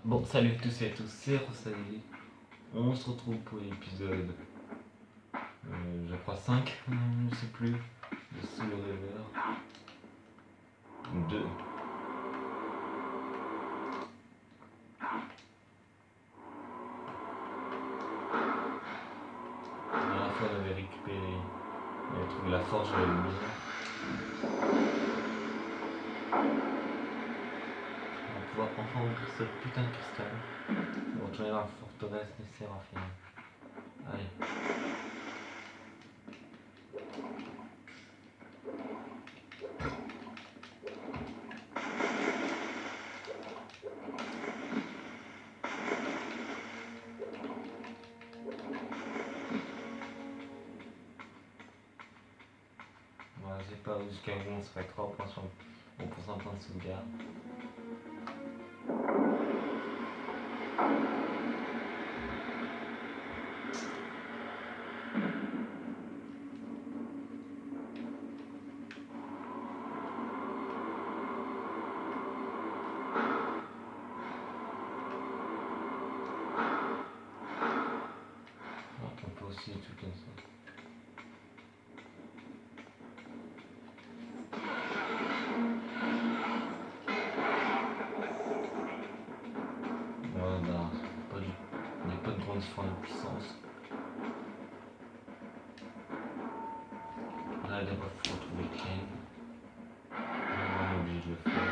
Bon, salut à tous et à tous, c'est Rosalie. On se retrouve pour l'épisode, je crois 5, je sais plus, de Soul River 2. La dernière fois, on avait récupéré, on avait trouvé la forge à la lumière. On va pouvoir enfin ouvrir ce putain de cristal. On va retourner dans la forteresse des Séraphines. Allez. Voilà, je sais pas jusqu'à où on serait 3 points sur on pense un point de sauvegarde. On peut aussi des trucs comme ça. Voilà, bah, il n'y a pas de grande différence de puissance. Là, d'abord, il faut retrouver Ken. On est obligé de le faire.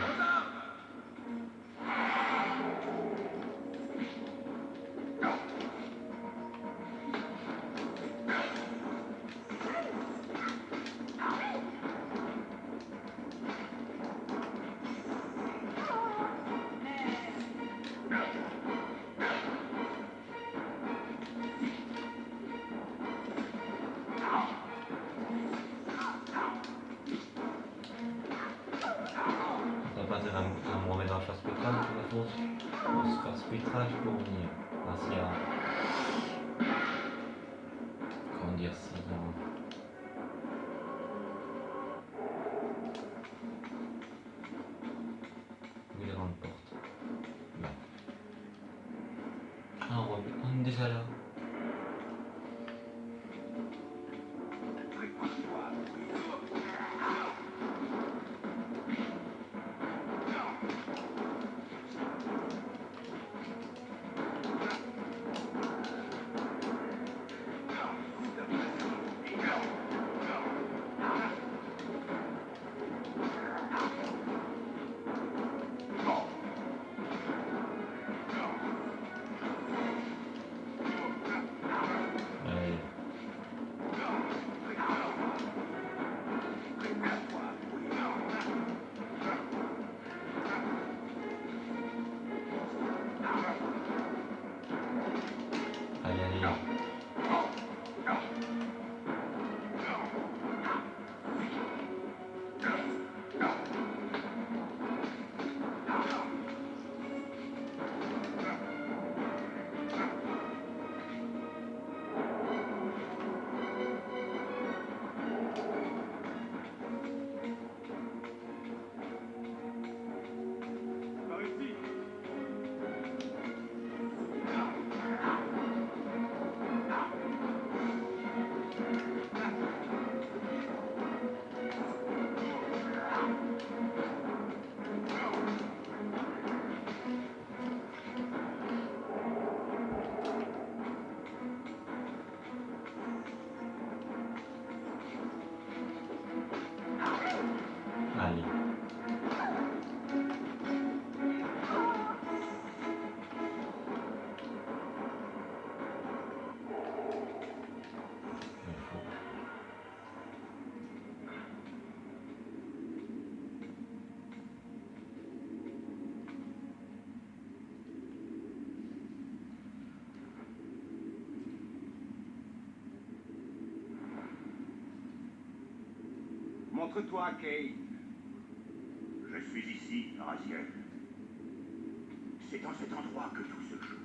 On va pas dire à me remettre dans le faire spectacle, de toute façon, on va se faire spectacle pour venir. Enfin, s'il y a. Comment dire, s'il y a. Où est la grande porte? Là. Ah, on est déjà là. Allez. Allez, allez. Allez. Il faut. Montre-toi, Kane. Je suis ici, Raziel. C'est dans cet endroit que tout se joue.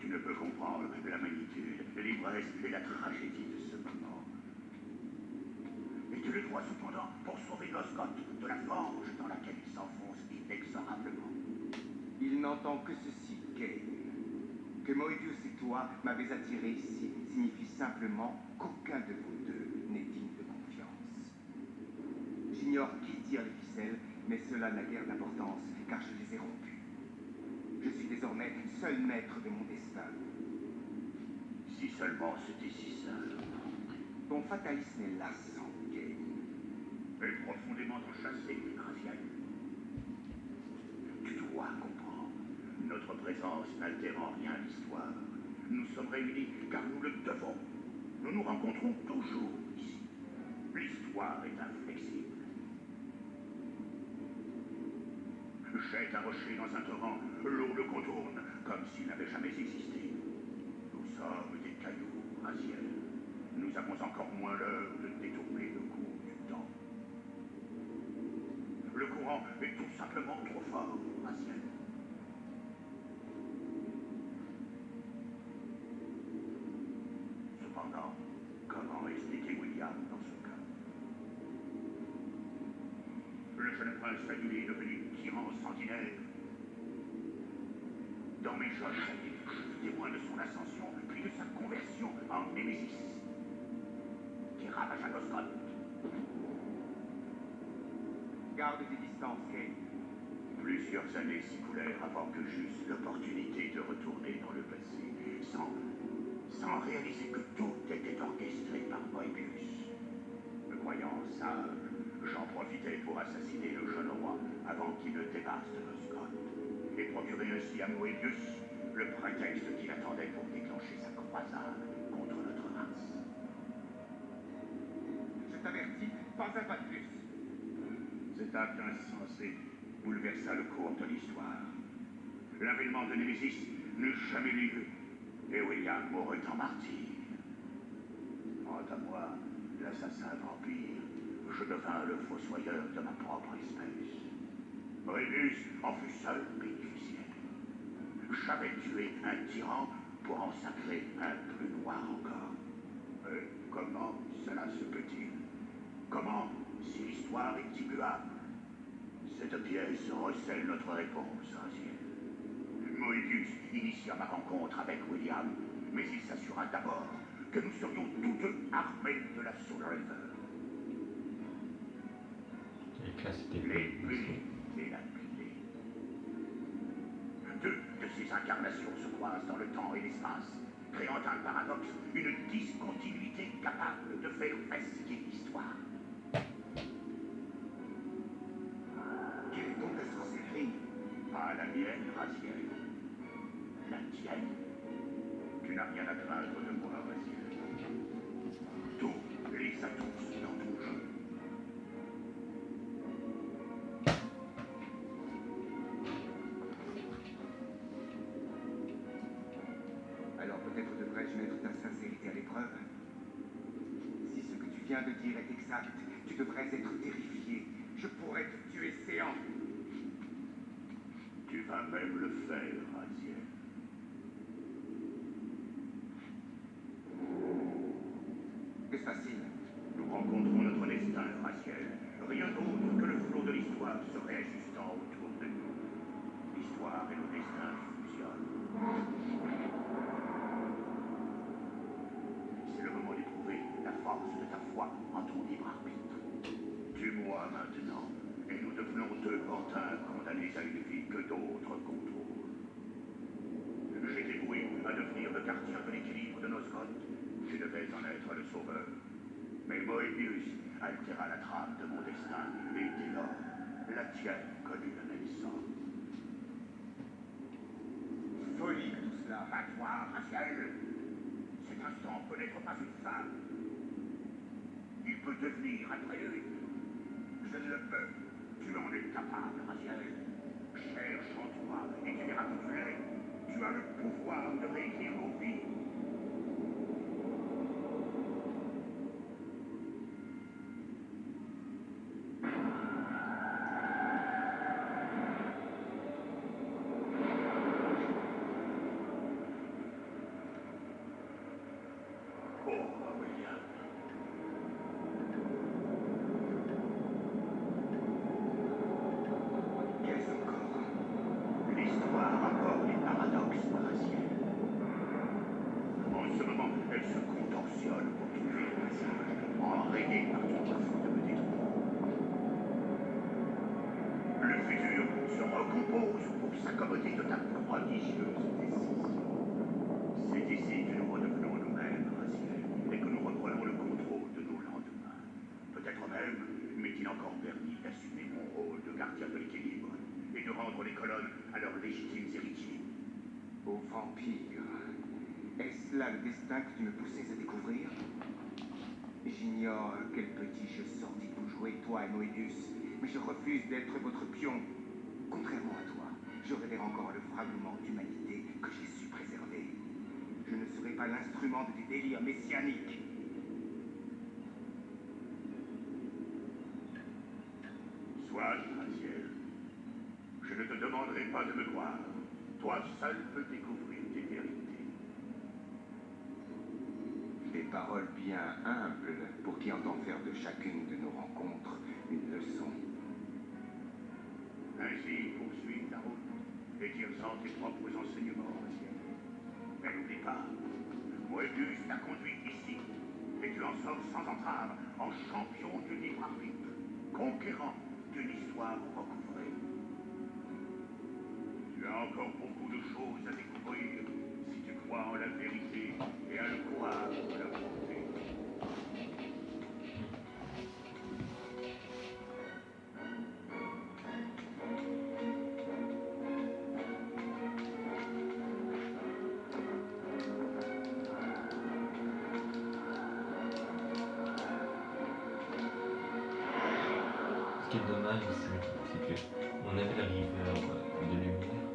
Tu ne peux comprendre la magnitude, l'ivresse et la tragédie de ce moment. Et tu le dois cependant pour sauver Loscott de la forge dans laquelle il s'enfonce inexorablement. n'entends que ceci, Kane. Que Moebius et toi m'avez attiré ici signifie simplement qu'aucun de vous deux n'est digne de confiance. J'ignore qui tire les ficelles, mais cela n'a guère d'importance, car je les ai rompues. Je suis désormais seul maître de mon destin. Si seulement c'était si simple. Ton fatalisme est lassant, Kane. Et profondément enchâssé, Raziel. Tu dois comprendre. Notre présence n'altère en rien l'histoire. Nous sommes réunis car nous le devons. Nous nous rencontrons toujours ici. L'histoire est inflexible. Jette un rocher dans un torrent, l'eau le contourne comme s'il n'avait jamais existé. Nous sommes des cailloux, Raziel. Nous avons encore moins l'heure de détourner le cours du temps. Le courant est tout simplement trop fort, Raziel. Cependant, comment expliquer William dans ce cas? Le jeune prince fabulé est devenu tyran sanguinaire. Dans mes jeunes années, je fus témoin de son ascension, puis de sa conversion en Némésis, qui ravagea Nosgoth. Garde tes distances, Kane. Plusieurs années s'écoulèrent avant que j'eusse l'opportunité de retourner dans le passé, sans réaliser que tout était orchestré par Moebius. Me croyant sage, j'en profitais pour assassiner le jeune roi avant qu'il ne dévaste Nosgoth, et procurer ainsi à Moebius le prétexte qu'il attendait pour déclencher sa croisade contre notre race. Je t'avertis, pas un pas de plus. Cet acte insensé bouleversa le cours de l'histoire. L'avènement de Némésis n'eut jamais lieu, et William mourut en martyr. Quant à moi, l'assassin vampire, je devins le fossoyeur de ma propre espèce. Moebius en fut seul bénéficiaire. J'avais tué un tyran pour en sacrer un plus noir encore. Mais comment cela se peut-il? Comment, si l'histoire est immuable? Cette pièce recèle notre réponse, Raziel. Moebius initia ma rencontre avec William, mais il s'assura d'abord que nous serions tous deux armés de la Soul River. Et là, c'était L'épée et la clé. Deux de ces incarnations se croisent dans le temps et l'espace, créant un paradoxe, une discontinuité capable de faire vaciller l'histoire. Quelle est donc ta sorcellerie? Pas la mienne, Raziel. La tienne. Tu n'as rien à craindre de moi, Raziel. Tous les atouts dans ton jeu. Alors peut-être devrais-je mettre ta sincérité à l'épreuve. Si ce que tu viens de dire est exact, tu devrais être terrifié. Je pourrais te tuer séant. Tu vas même le faire, Raziel. Que se passe-t-il? Nous rencontrons notre destin, Raziel. Rien d'autre que le flot de l'histoire se réajustant autour de nous. L'histoire et nos destins fusionnent. C'est le moment d'éprouver la force de ta foi en ton libre arbitre. Tue-moi maintenant, et nous devenons deux pantins condamnés à une vie que d'autres contrôlent. J'étais voué à devenir le gardien de l'équilibre de Nosgoth. Je devais en être le sauveur. Mais Moebius altéra la trame de mon destin, et dès lors, la tienne connut le même sort. Folie que tout cela. À toi, Raziel. Cet instant peut n'être pas une fin. Il peut devenir après lui. Je ne le peux. Tu en es capable, Raziel. Cherche en toi et tu verras que tu l'es. Tu as le pouvoir de réécrire nos vies. Pauvre William. Qu'est-ce encore? L'histoire paradoxe, Raziel. En ce moment, elle se contorsionne pour trouver le passage, enrayée par ton parfum de me détruire. Le futur se recompose pour s'accommoder de ta prodigieuse décision. C'est ici que nous redevenons nous-mêmes, Raziel, et que nous reprenons le contrôle de nos lendemains. Peut-être même m'est-il encore permis d'assumer mon rôle de gardien de l'équilibre et de rendre les colonnes à leurs légitimes héritiers. Ô vampire, est-ce là le destin que tu me poussais à découvrir? J'ignore quel petit jeu sordide vous jouez, toi et Moebius, mais je refuse d'être votre pion. Contrairement à toi, je révère encore le fragment d'humanité que j'ai su préserver. Je ne serai pas l'instrument de tes délires messianiques. Soit, Raziel. Je ne te demanderai pas de me croire. Toi seul peux découvrir tes vérités. Des paroles bien humbles pour qui entend faire de chacune de nos rencontres une leçon. Ainsi, poursuis ta route et tire-en tes propres enseignements, Raziel. Mais n'oublie pas, Moebius t'a conduit ici, et tu en sors sans entrave, en champion du libre arbitre, conquérant d'une histoire recouvrée. Tu as encore beaucoup de choses à découvrir si tu crois en la vérité et à le courage de la volonté. Ce qui est dommage aussi, c'est que on avait le river de lumière.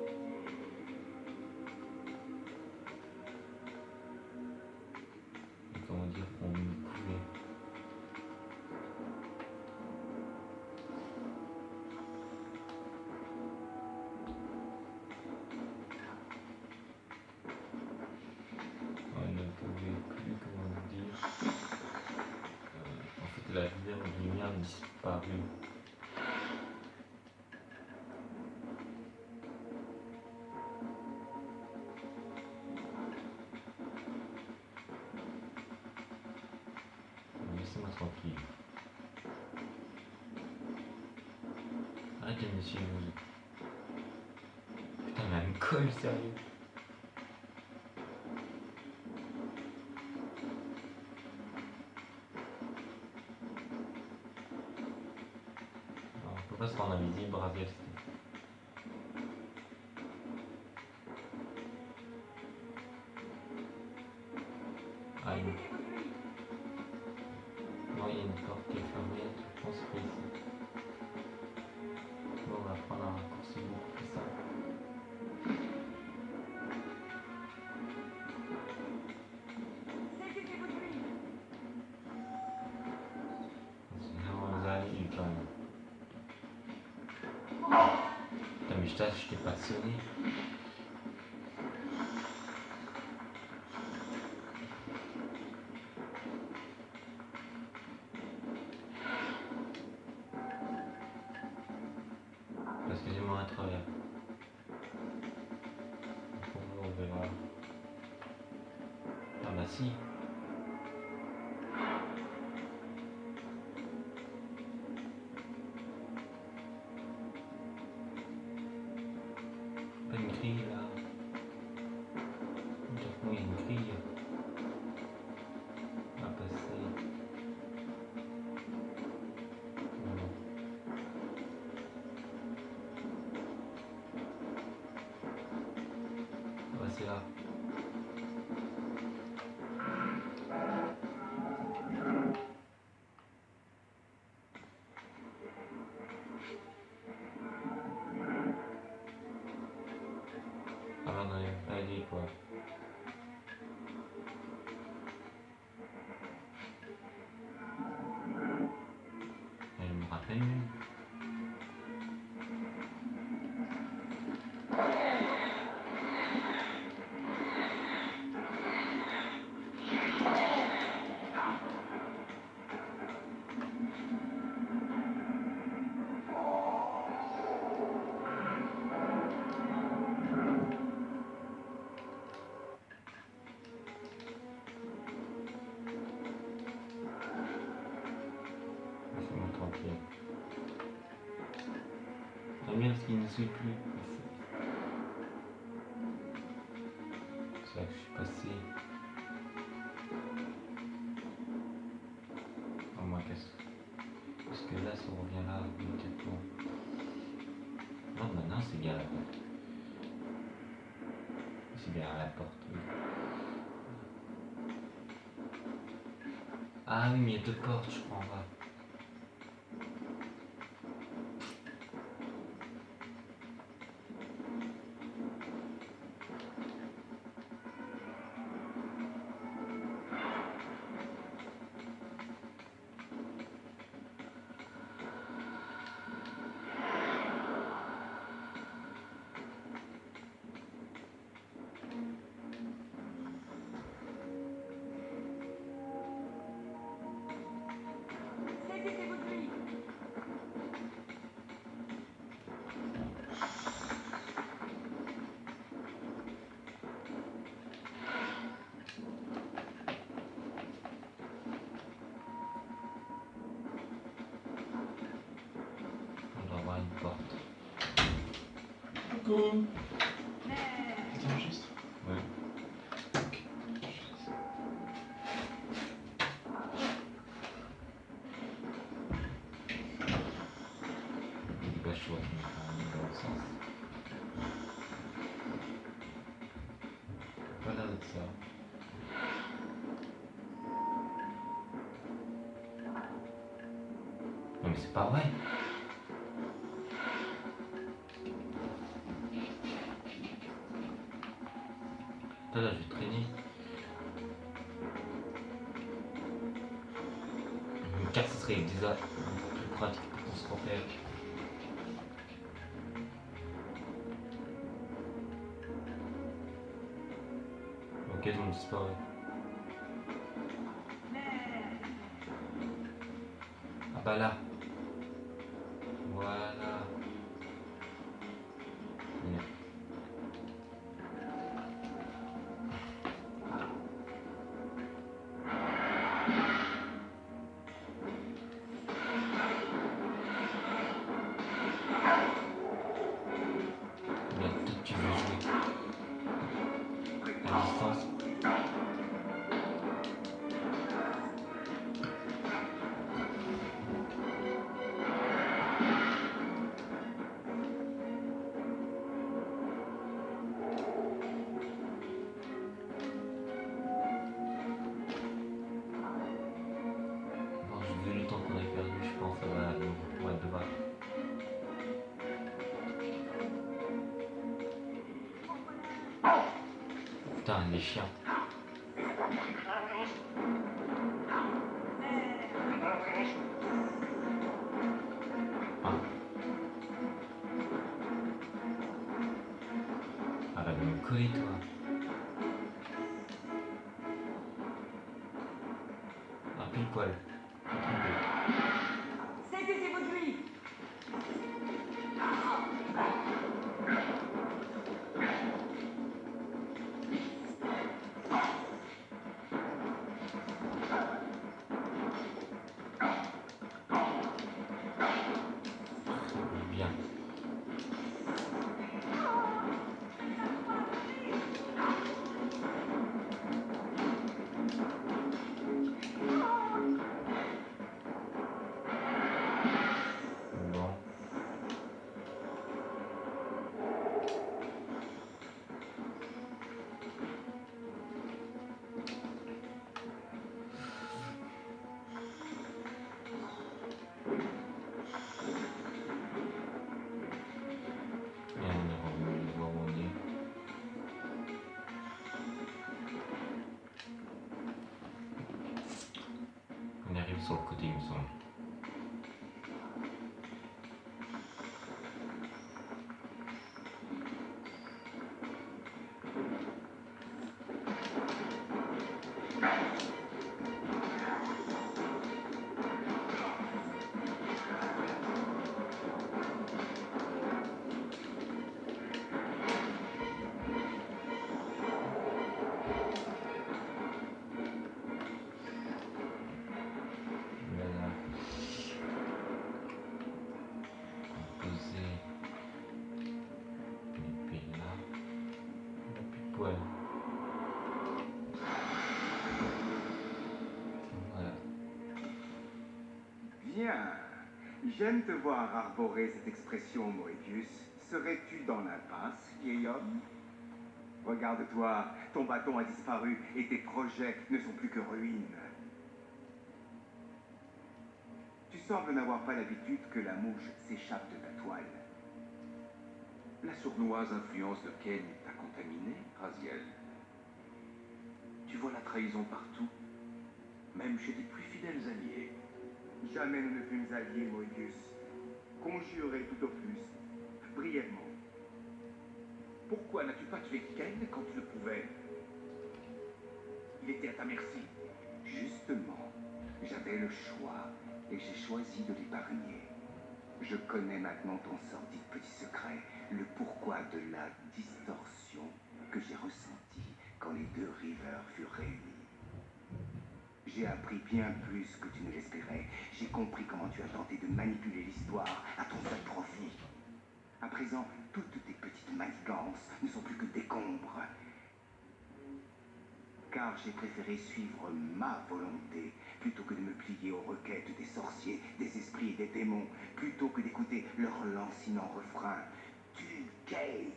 Et comment dire, on pouvait. On ne pouvait plus, comment dire. En fait, la rivière de lumière disparut. Laissez-moi tranquille. Arrêtez de me suivre. Putain, mais elle me colle, sérieux. Non, on peut pas se rendre invisible, Raziel. Ah, non, il y a une porte qui est fermée, je pense que ici. Bon, on va prendre un raccourci beaucoup plus simple. Sinon, on arrive quand même. Putain, mais je t'ai pas sonné. Excusez-moi à travers. On verra. Ah bah si. Pas une grille là. Il y a une grille à passer. Voilà. Ouais, c'est là. Ah bah non, allez quoi. Elle me rappelle. qu'il ne suit plus. C'est là que je suis passé. Oh, moi, qu'est-ce que là, si on revient là, immédiatement. Non, maintenant, c'est bien la porte. C'est bien la porte, oui. Ah oui, mais il y a deux portes, je crois, en bas. Saisissez-vous de lui. On doit avoir une porte. Coucou. Mais... Tu t'enregistres? Oui. Bah, je vois qu'il m'a dans le sens. Pas l'air d'être ça. Non mais c'est pas vrai. Attends, là je vais traîner. Une carte ce serait déjà plus pratique pour qu'on se repère. Ok, ils ont disparu. Ah bah là. Voilà. Bien. Bien, peut-être tu veux jouer à distance. Bon, j'ai vu le temps qu'on a perdu, je pense que ça va on va devoir. Putain, les chiens. Ah. Arrête de me coller, toi. Ah, pile poil. Pas trompé. Saisissez-vous de lui. Bien. Bon. Et on est revenu voir où on est. On arrive sur le côté, il me semble. Voilà. poêle. Voilà. Bien. J'aime te voir arborer cette expression, Moebius. Serais-tu dans l'impasse, vieil homme? Regarde-toi, ton bâton a disparu et tes projets ne sont plus que ruines. Tu sembles n'avoir pas l'habitude que la mouche s'échappe de ta toile. La sournoise influence de Ken t'a contaminé, Raziel. Tu vois la trahison partout, même chez tes plus fidèles alliés. Jamais nous ne fûmes alliés, Moebius. Conjurés tout au plus, brièvement. Pourquoi n'as-tu pas tué Ken quand tu le pouvais? Il était à ta merci. Justement, j'avais le choix et j'ai choisi de l'épargner. Je connais maintenant ton sordide petit secret, le pourquoi de la distorsion que j'ai ressentie quand les deux riveurs furent réunis. J'ai appris bien plus que tu ne l'espérais. J'ai compris comment tu as tenté de manipuler l'histoire à ton seul profit. À présent, toutes tes petites manigances ne sont plus que décombres. Car j'ai préféré suivre ma volonté plutôt que de me plier aux requêtes des sorciers, des esprits et des démons, plutôt que d'écouter leur lancinant refrain. Tu Kate.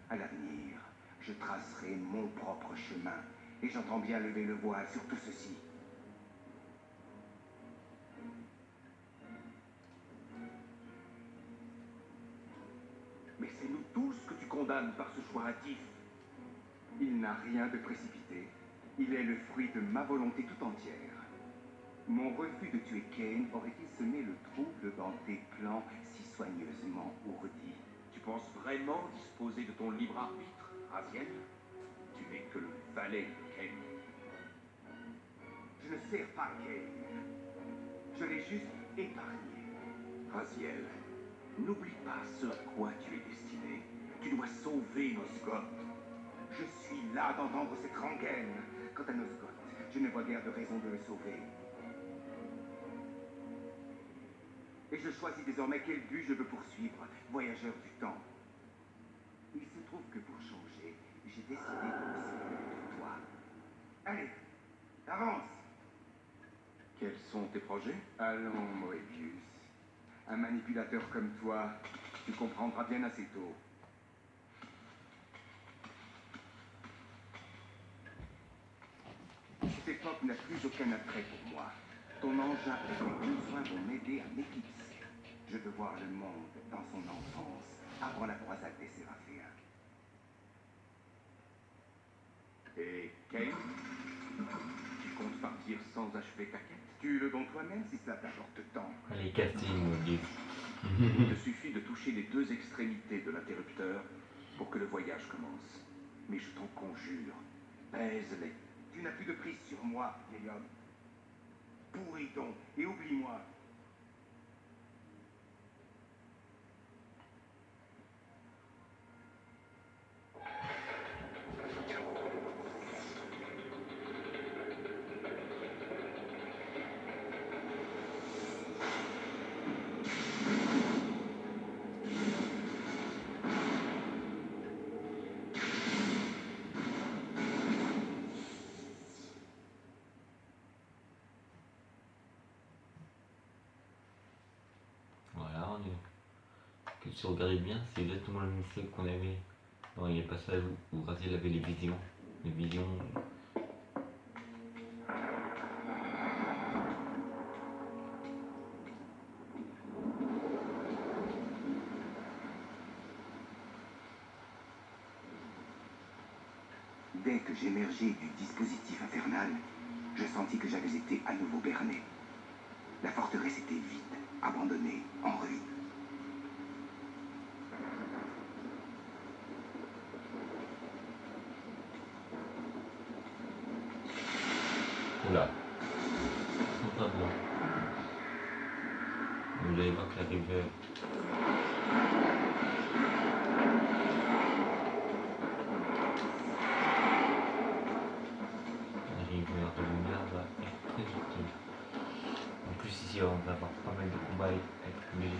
À l'avenir, je tracerai mon propre chemin et j'entends bien lever le voile sur tout ceci. Mais c'est nous tous que tu condamnes par ce choix hâtif. Il n'a rien de précipité. Il est le fruit de ma volonté tout entière. Mon refus de tuer Kane aurait-il semé le trouble dans tes plans si soigneusement ourdis? Tu penses vraiment disposer de ton libre arbitre, Raziel? Tu n'es que le valet de Ken. Je ne sers pas Kane. Je l'ai juste épargné. Raziel, n'oublie pas ce à quoi tu es destiné. Tu dois sauver Nosgoth. Je suis là d'entendre cette rengaine. Quant à Nosgoth, je ne vois guère de raison de le sauver. Et je choisis désormais quel but je veux poursuivre, voyageur du temps. Il se trouve que pour changer, j'ai décidé de me séparer de toi. Allez, avance! Quels sont tes projets? Allons, Moebius. Un manipulateur comme toi, tu comprendras bien assez tôt. Cette époque n'a plus aucun attrait pour moi. Ton engin et tes besoins vont m'aider à m'éclipser. Je veux voir le monde dans son enfance, avant la croisade des Séraphéens. Et Kane? Tu comptes partir sans achever ta quête? Tue-le donc toi-même si cela t'apporte tant. Les castings, Moebius. Il te suffit de toucher les deux extrémités de l'interrupteur pour que le voyage commence. Mais je t'en conjure, baise-les. Tu n'as plus de prise sur moi, vieil homme. Pourris donc et oublie-moi. Voilà, on est... Que tu regardais bien, c'est exactement la même chose qu'on avait dans les passages où Raziel avait les visions. Les visions. Dès que j'émergeai du dispositif infernal, je sentis que j'avais été à nouveau berné. La forteresse était vide, abandonnée, en ruine. Oula. Pas bon. Vous allez voir que la rivière. La rivière de lumière va être très utile. En plus ici on va avoir pas mal de combats avec les géants.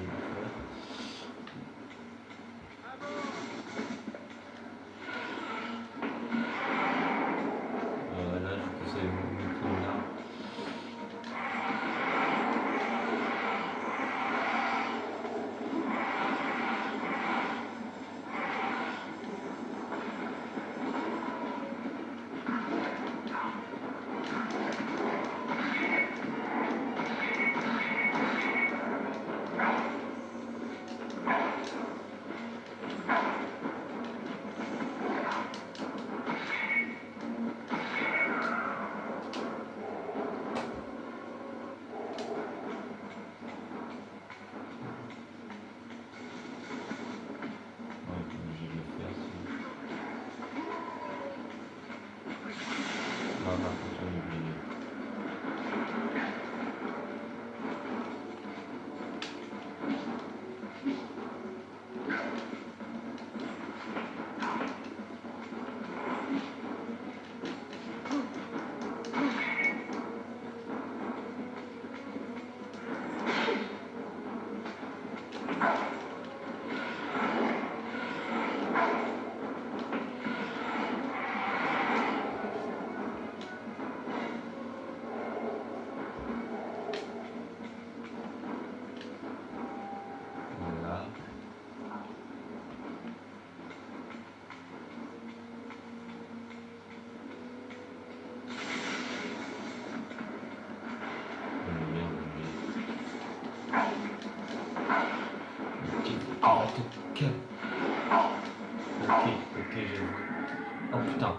raconter une minute. Voilà. Ok, j'ai vu. Oh putain.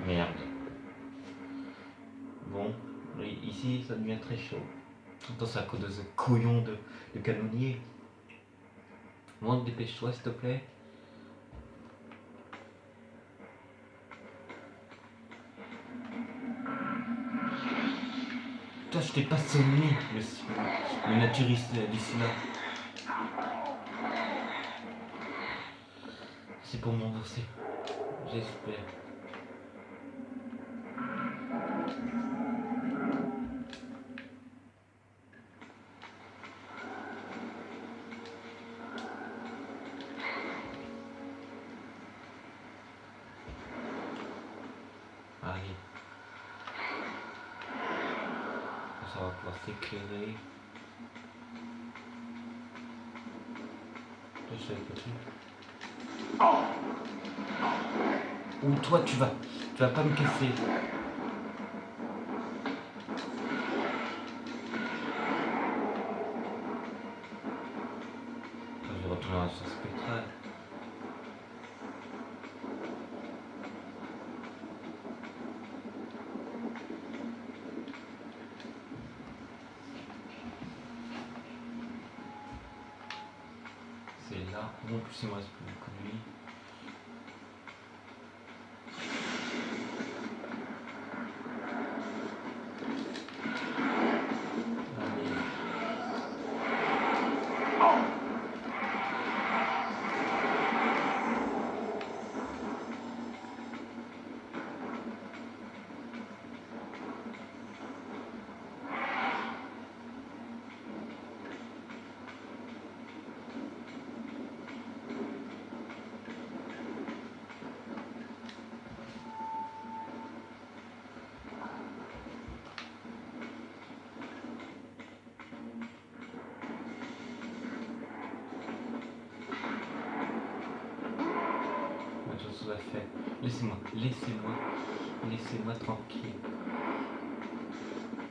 Merde. Bon, ici ça devient très chaud. Attends, c'est à cause de ce couillon de canonnier. Bon, dépêche-toi s'il te plaît. Toi, je t'ai pas sonné le naturiste d'ici là. C'est pour m'embourser. J'espère. Allez. Ça va pouvoir s'éclairer. Je savais pas dessus. Ou toi tu vas pas me casser. Je vais retourner à la source spectrale. C'est là. En plus il me reste plus beaucoup de vie. À faire. Laissez-moi tranquille.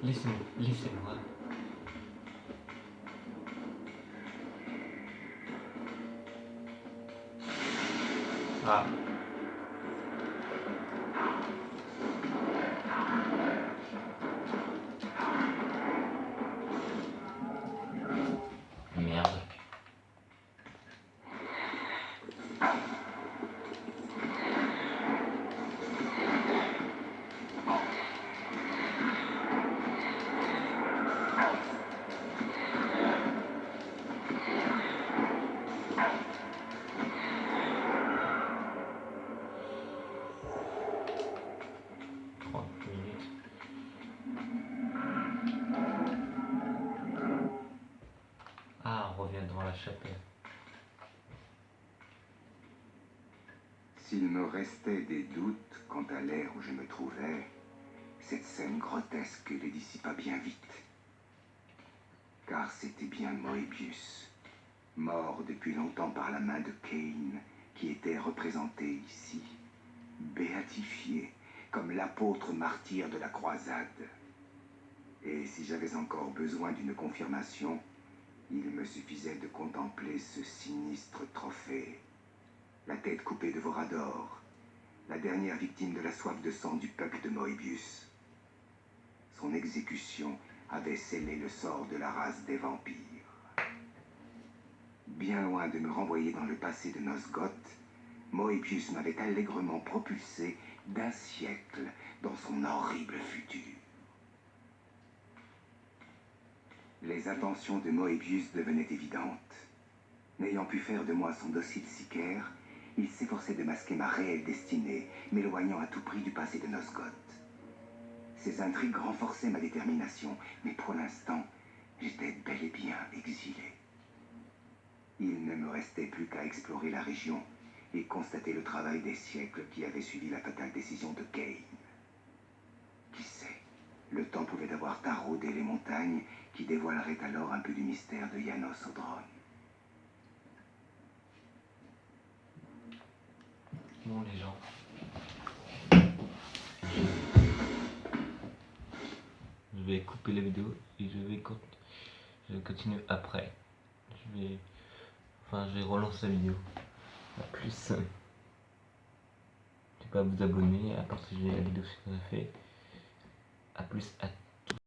Laissez-moi. Ah. Merde. Dans la chapelle. S'il me restait des doutes quant à l'ère où je me trouvais, cette scène grotesque les dissipa bien vite. Car c'était bien Moebius, mort depuis longtemps par la main de Kane, qui était représenté ici, béatifié comme l'apôtre martyr de la croisade. Et si j'avais encore besoin d'une confirmation, Il me suffisait de contempler ce sinistre trophée. La tête coupée de Vorador, la dernière victime de la soif de sang du peuple de Moebius. Son exécution avait scellé le sort de la race des vampires. Bien loin de me renvoyer dans le passé de Nosgoth, Moebius m'avait allègrement propulsé d'un siècle dans son horrible futur. Les intentions de Moebius devenaient évidentes. N'ayant pu faire de moi son docile sicaire, il s'efforçait de masquer ma réelle destinée, m'éloignant à tout prix du passé de Nosgoth. Ces intrigues renforçaient ma détermination, mais pour l'instant, j'étais bel et bien exilé. Il ne me restait plus qu'à explorer la région et constater le travail des siècles qui avait suivi la fatale décision de Kane. Qui sait, le temps pouvait avoir taraudé les montagnes qui dévoileraient alors un peu du mystère de Janos Odron. Bon les gens. Je vais couper la vidéo et je vais continuer après. Je vais relancer la vidéo. A plus. N'hésitez pas à vous abonner, à partager la vidéo si vous avez fait. A plus.